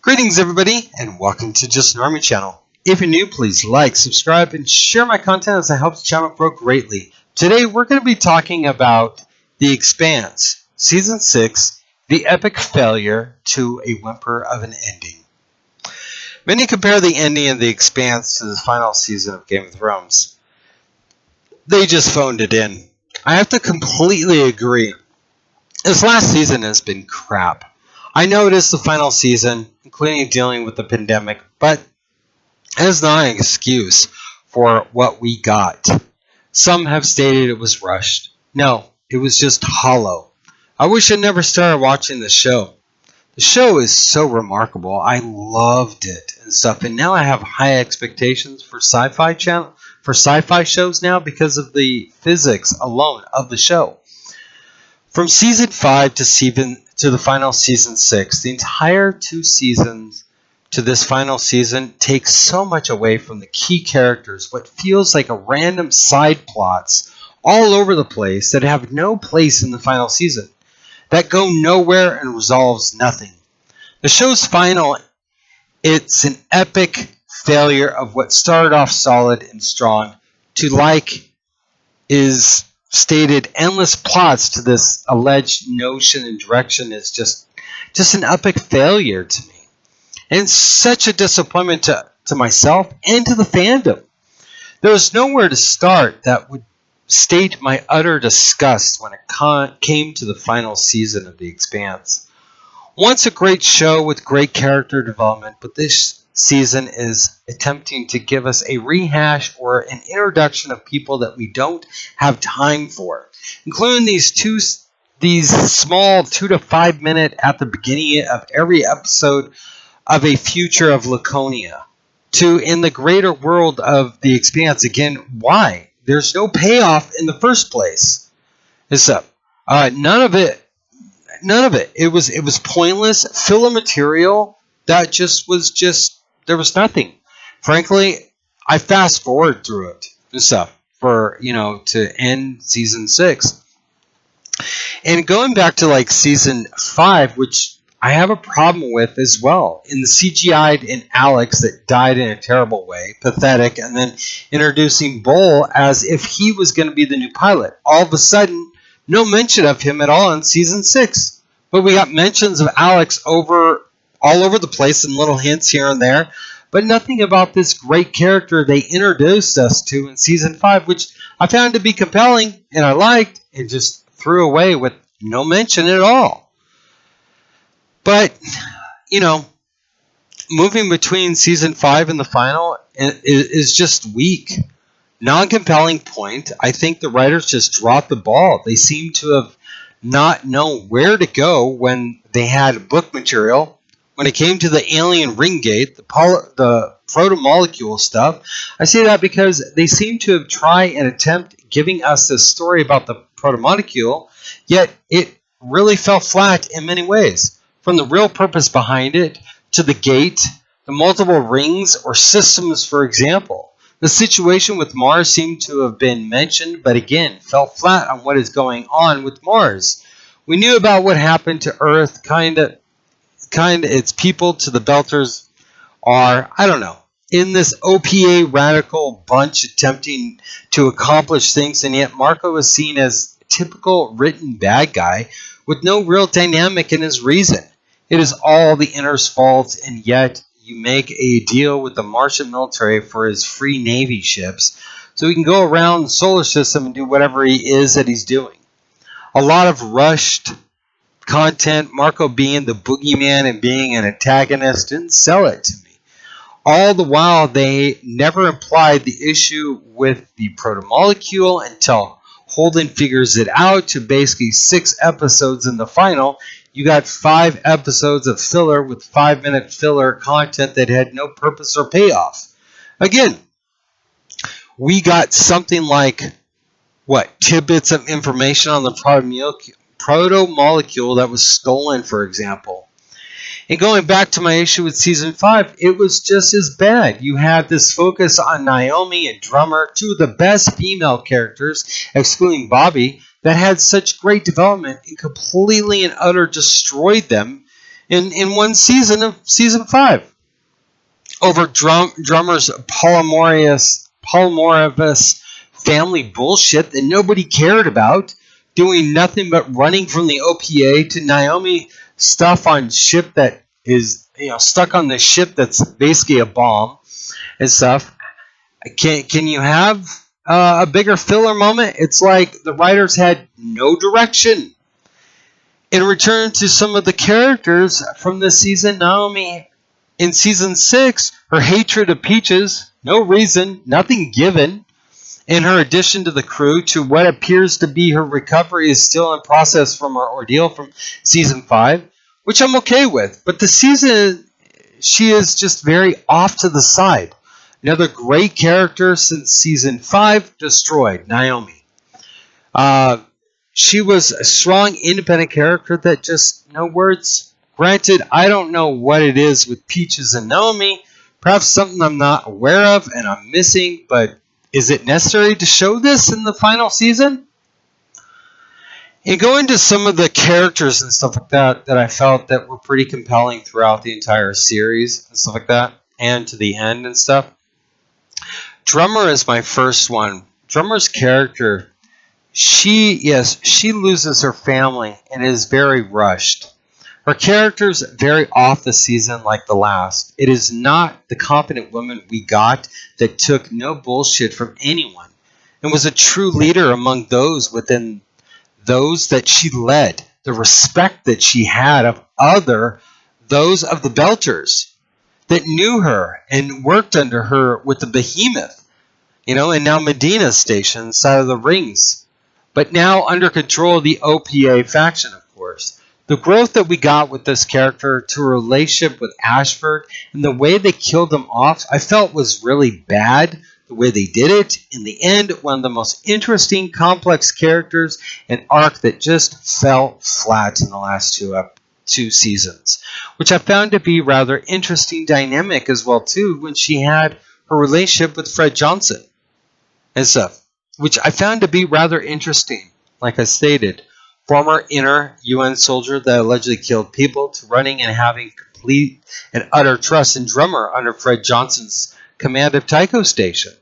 Greetings everybody, and welcome to Just an Army channel. If you're new, please like, subscribe, and share my content as it helps the channel grow greatly. Today we're going to be talking about The Expanse, Season 6, the epic failure to a whimper of an ending. Many compare the ending of The Expanse to the final season of Game of Thrones. They just phoned it in. I have to completely agree. This last season has been crap. I know it is the final season, including dealing with the pandemic, but it is not an excuse for what we got. Some have stated it was rushed. No, it was just hollow. I wish I never started watching the show. The show is so remarkable. I loved it and stuff, and now I have high expectations for sci-fi shows now because of the physics alone of the show. From season 5 to the final season 6, the entire 2 seasons to this final season takes so much away from the key characters, what feels like a random side plots all over the place that have no place in the final season, that go nowhere and resolves nothing. The show's final, it's an epic failure of what started off solid and strong to is stated endless plots to this alleged notion and direction is just an epic failure to me. And such a disappointment to myself and to the fandom. There was nowhere to start that would state my utter disgust when it came to the final season of The Expanse. Once a great show with great character development, but this season is attempting to give us a rehash or an introduction of people that we don't have time for, including these small 2 to 5 minute at the beginning of every episode of a future of Laconia to in the greater world of The Expanse. Again, why? There's no payoff in the first place. None of it. It was pointless filler material that there was nothing. Frankly, I fast forward through it and stuff to end season 6. And going back to season 5, which I have a problem with as well, in the CGI'd in Alex that died in a terrible way, pathetic, and then introducing Bull as if he was going to be the new pilot. All of a sudden, no mention of him at all in season 6. But we got mentions of Alex all over the place and little hints here and there, but nothing about this great character they introduced us to in season 5, which I found to be compelling and I liked, and just threw away with no mention at all. But, moving between season 5 and the final is just weak. Non-compelling point. I think the writers just dropped the ball. They seem to have not known where to go when they had book material. When it came to the alien ring gate, the proto-molecule stuff, I say that because they seem to have tried and attempt giving us this story about the proto-molecule, yet it really fell flat in many ways. From the real purpose behind it, to the gate, the multiple rings or systems, for example. The situation with Mars seemed to have been mentioned, but again, fell flat on what is going on with Mars. We knew about what happened to Earth, kinda its people to the Belters are, I don't know, in this OPA radical bunch attempting to accomplish things, and yet Marco is seen as a typical written bad guy with no real dynamic in his reason. It is all the Inner's fault, and yet you make a deal with the Martian military for his free Navy ships so he can go around the solar system and do whatever he is that he's doing. A lot of rushed content, Marco being the boogeyman and being an antagonist, didn't sell it to me. All the while, they never implied the issue with the proto-molecule until Holden figures it out to basically 6 episodes in the final. You got 5 episodes of filler with 5-minute filler content that had no purpose or payoff. Again, we got something like, tidbits of information on the proto-molecule that was stolen, for example. And going back to my issue with season 5, it was just as bad. You had this focus on Naomi and Drummer, 2 of the best female characters, excluding Bobby, that had such great development and completely and utter destroyed them in one season of season 5 over drummer's polymorphous family bullshit that nobody cared about, doing nothing but running from the OPA to Naomi stuff on ship that is stuck on the ship that's basically a bomb and stuff. Can you have a bigger filler moment? It's like the writers had no direction. In return to some of the characters from this season, Naomi in season 6, her hatred of Peaches, no reason, nothing given, and her addition to the crew to what appears to be her recovery is still in process from her ordeal from season 5, which I'm okay with. But the season, she is just very off to the side. Another great character since season 5, destroyed, Naomi. She was a strong, independent character that just, no words. Granted, I don't know what it is with Peaches and Naomi. Perhaps something I'm not aware of and I'm missing, but is it necessary to show this in the final season? And going to some of the characters and stuff like that I felt that were pretty compelling throughout the entire series and stuff like that, and to the end and stuff. Drummer is my first one. Drummer's character, she loses her family and is very rushed. Her character's very off the season like the last. It is not the confident woman we got that took no bullshit from anyone and was a true leader among those within those that she led. The respect that she had of those of the Belters that knew her and worked under her with the behemoth, and now Medina station side of the rings, but now under control of the OPA faction, of course. The growth that we got with this character to a relationship with Ashford and the way they killed him off, I felt was really bad. The way they did it. In the end, one of the most interesting, complex characters and arc that just fell flat in the last two seasons, which I found to be rather interesting dynamic as well too when she had her relationship with Fred Johnson and stuff, which I found to be rather interesting. Like I stated, former inner UN soldier that allegedly killed people to running and having complete and utter trust in Drummer under Fred Johnson's command of Tycho Station.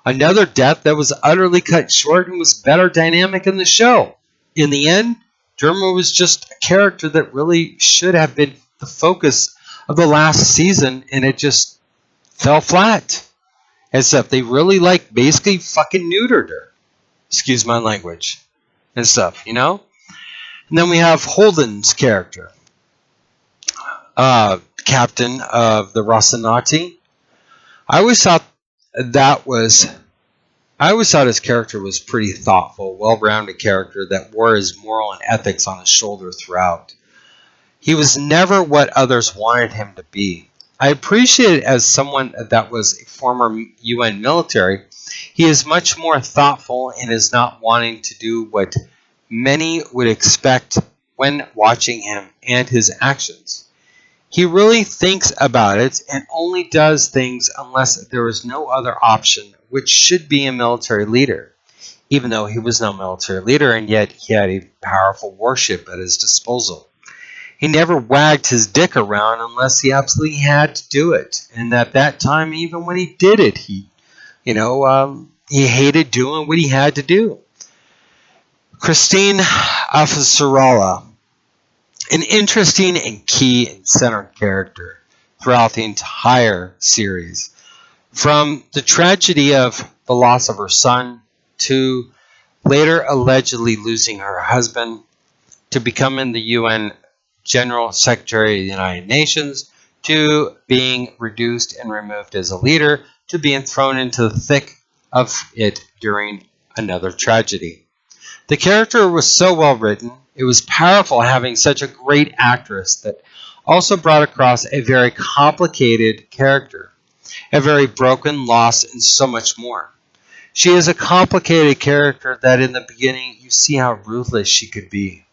Another death that was utterly cut short and was better dynamic in the show. In the end, Drummer was just a character that really should have been the focus of the last season, and it just fell flat. Except they really basically fucking neutered her. Excuse my language. And stuff, And then we have Holden's character, captain of the Rocinante. I always thought his character was pretty thoughtful, well-rounded character that wore his moral and ethics on his shoulder throughout. He was never what others wanted him to be. I appreciate it as someone that was a former UN military. He is much more thoughtful and is not wanting to do what many would expect when watching him and his actions. He really thinks about it and only does things unless there is no other option, which should be a military leader. Even though he was no military leader, and yet he had a powerful warship at his disposal. He never wagged his dick around unless he absolutely had to do it. And at that time, even when he did it, he hated doing what he had to do. Christine Afasarala, an interesting and key and centered character throughout the entire series. From the tragedy of the loss of her son, to later allegedly losing her husband, to becoming the UN General Secretary of the United Nations, to being reduced and removed as a leader, to being thrown into the thick of it during another tragedy. The character was so well written. It was powerful having such a great actress that also brought across a very complicated character, a very broken, lost, and so much more. She is a complicated character that in the beginning you see how ruthless she could be.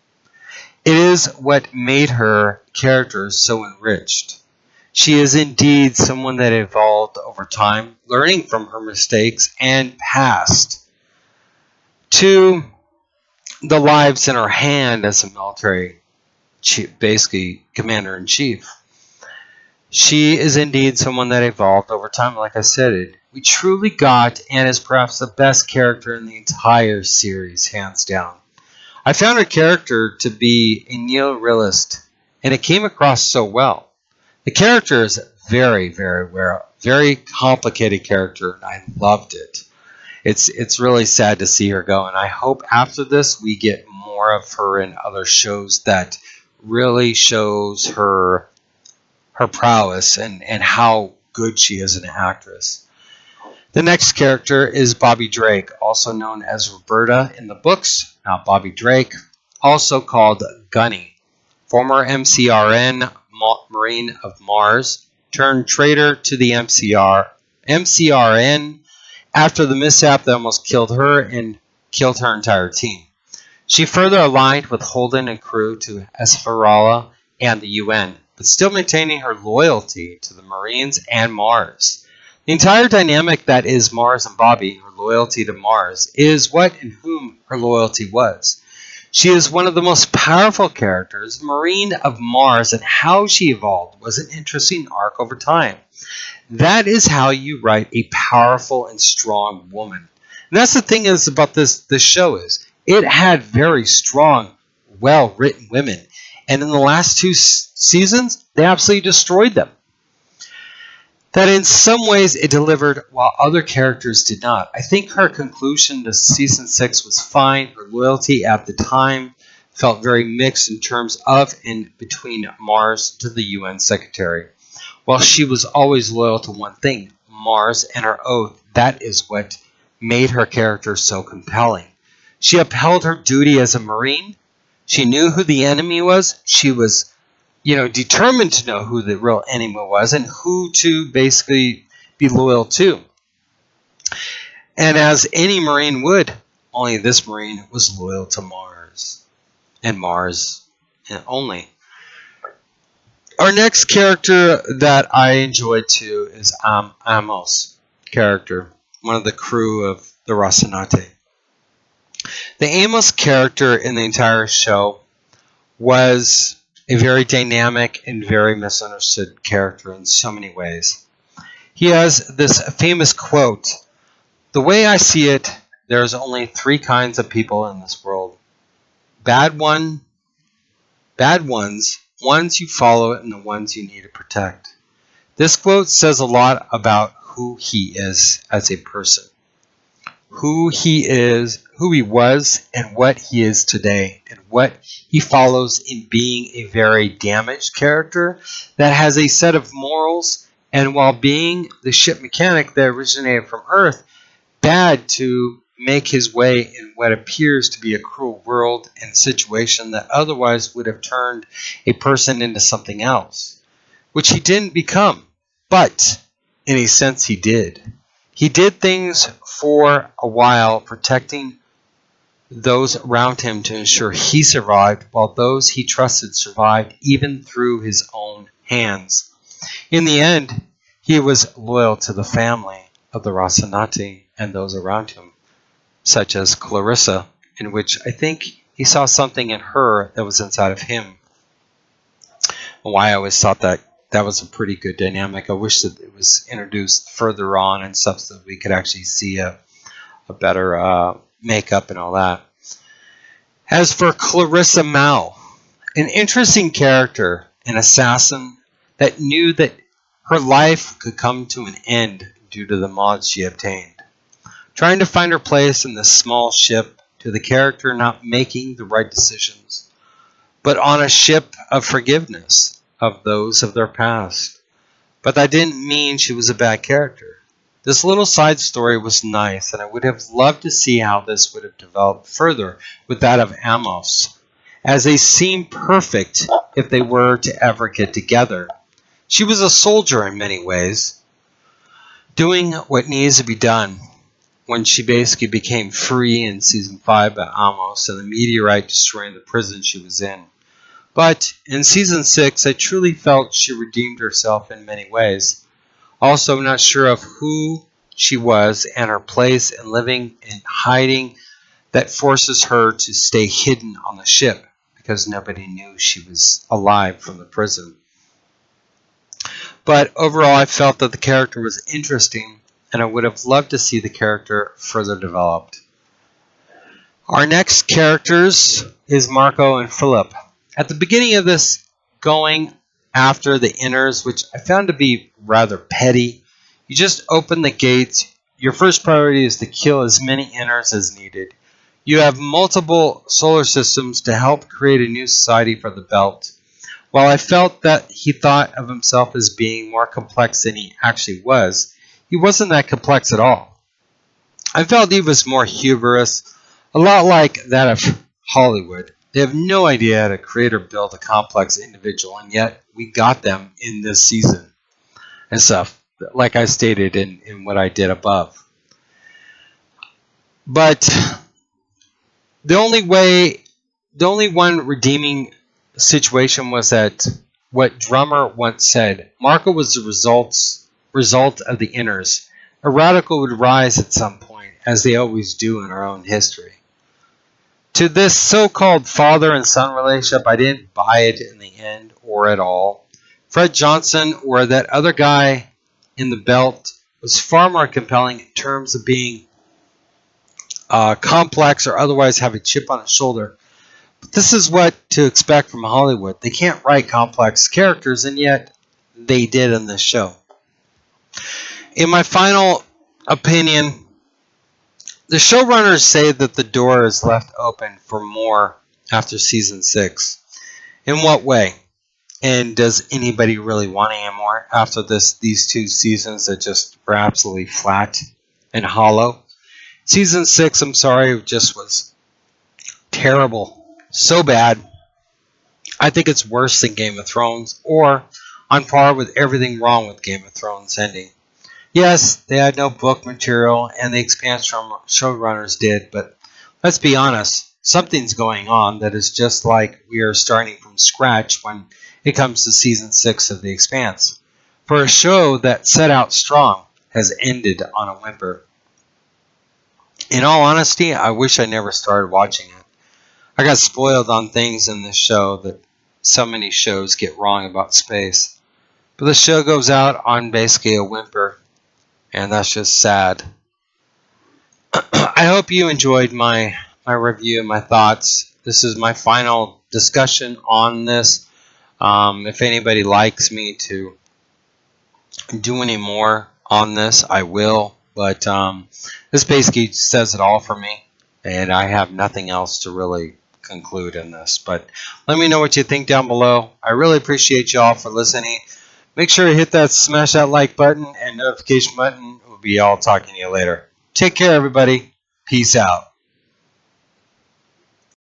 It is what made her character so enriched. She is indeed someone that evolved over time, learning from her mistakes and past, to the lives in her hand as a military basically commander-in-chief. She is indeed someone that evolved over time. Like I said, we truly got and is perhaps the best character in the entire series, hands down. I found her character to be a neo-realist, and it came across so well. The character is very complicated character, and I loved it. It's really sad to see her go, and I hope after this we get more of her in other shows that really shows her prowess and how good she is an actress. The next character is Bobby Drake, also known as Roberta in the books, not Bobby Drake, also called Gunny, former MCRN Marine of Mars, turned traitor to the MCRN after the mishap that almost killed her and killed her entire team. She further aligned with Holden and crew to Esferala and the UN, but still maintaining her loyalty to the Marines and Mars. The entire dynamic that is Mars and Bobby, her loyalty to Mars, is what and whom her loyalty was. She is one of the most powerful characters, Marine of Mars, and how she evolved was an interesting arc over time. That is how you write a powerful and strong woman. And that's the thing is about this show is it had very strong, well-written women. And in the last two seasons, they absolutely destroyed them. That in some ways it delivered while other characters did not. I think her conclusion to season 6 was fine. Her loyalty at the time felt very mixed in terms of and between Mars to the UN secretary. While she was always loyal to one thing, Mars and her oath, that is what made her character so compelling. She upheld her duty as a Marine. She knew who the enemy was. She was determined to know who the real enemy was and who to basically be loyal to. And as any Marine would, only this Marine was loyal to Mars. And Mars only. Our next character that I enjoyed too is Amos' character, one of the crew of the Rocinante. The Amos character in the entire show was a very dynamic and very misunderstood character in so many ways. He has this famous quote, "The way I see it, there's only 3 kinds of people in this world. Bad ones, ones you follow, and the ones you need to protect." This quote says a lot about who he is as a person. Who he is, who he was, and what he is today, and what he follows in being a very damaged character that has a set of morals, and while being the ship mechanic that originated from Earth, bad to make his way in what appears to be a cruel world and situation that otherwise would have turned a person into something else, which he didn't become, but in a sense he did. He did things for a while, protecting those around him to ensure he survived, while those he trusted survived even through his own hands. In the end, he was loyal to the family of the Rocinante and those around him, such as Clarissa, in which I think he saw something in her that was inside of him. Why I always thought that was a pretty good dynamic. I wish that it was introduced further on and stuff so that we could actually see a better makeup and all that. As for Clarissa Mao, an interesting character, an assassin that knew that her life could come to an end due to the mods she obtained. Trying to find her place in this small ship, to the character not making the right decisions, but on a ship of forgiveness of those of their past. But that didn't mean she was a bad character. This little side story was nice, and I would have loved to see how this would have developed further with that of Amos, as they seem perfect if they were to ever get together. She was a soldier in many ways, doing what needs to be done. When she basically became free in season 5 by Amos and the meteorite destroying the prison she was in. But in season 6, I truly felt she redeemed herself in many ways. Also not sure of who she was and her place in living and hiding that forces her to stay hidden on the ship. because nobody knew she was alive from the prison. But overall, I felt that the character was interesting, and I would have loved to see the character further developed. Our next characters is Marco and Philip. At the beginning of this, going after the inners, which I found to be rather petty. You just open the gates. Your first priority is to kill as many inners as needed. You have multiple solar systems to help create a new society for the belt. While I felt that he thought of himself as being more complex than he actually was, he wasn't that complex at all. I felt he was more hubris, a lot like that of Hollywood. They have no idea how to create or build a complex individual, and yet we got them in this season and stuff, like I stated in what I did above. But the only one redeeming situation was that what Drummer once said, Marco was the result of the inners. A radical would rise at some point, as they always do in our own history. To this so-called father and son relationship, I didn't buy it in the end or at all. Fred Johnson or that other guy in the belt was far more compelling in terms of being complex or otherwise have a chip on his shoulder. But this is what to expect from Hollywood. They can't write complex characters, and yet they did in this show. In my final opinion, the showrunners say that the door is left open for more after season 6. In what way? And does anybody really want any more after these 2 seasons that just were absolutely flat and hollow? Season 6, I'm sorry, just was terrible. So bad. I think it's worse than Game of Thrones, or on par with everything wrong with Game of Thrones ending. Yes, they had no book material, and the Expanse showrunners did, but let's be honest, something's going on that is just like we are starting from scratch when it comes to Season 6 of The Expanse. For a show that set out strong has ended on a whimper. In all honesty, I wish I never started watching it. I got spoiled on things in this show that so many shows get wrong about space. But the show goes out on basically a whimper, and that's just sad. I hope you enjoyed my review, my thoughts. This is my final discussion on this. If anybody likes me to do any more on this, I will. But this basically says it all for me, and I have nothing else to really conclude in this. But let me know what you think down below. I really appreciate y'all for listening. Make sure to hit that, smash that like button and notification button. We'll be all talking to you later. Take care, everybody. Peace out.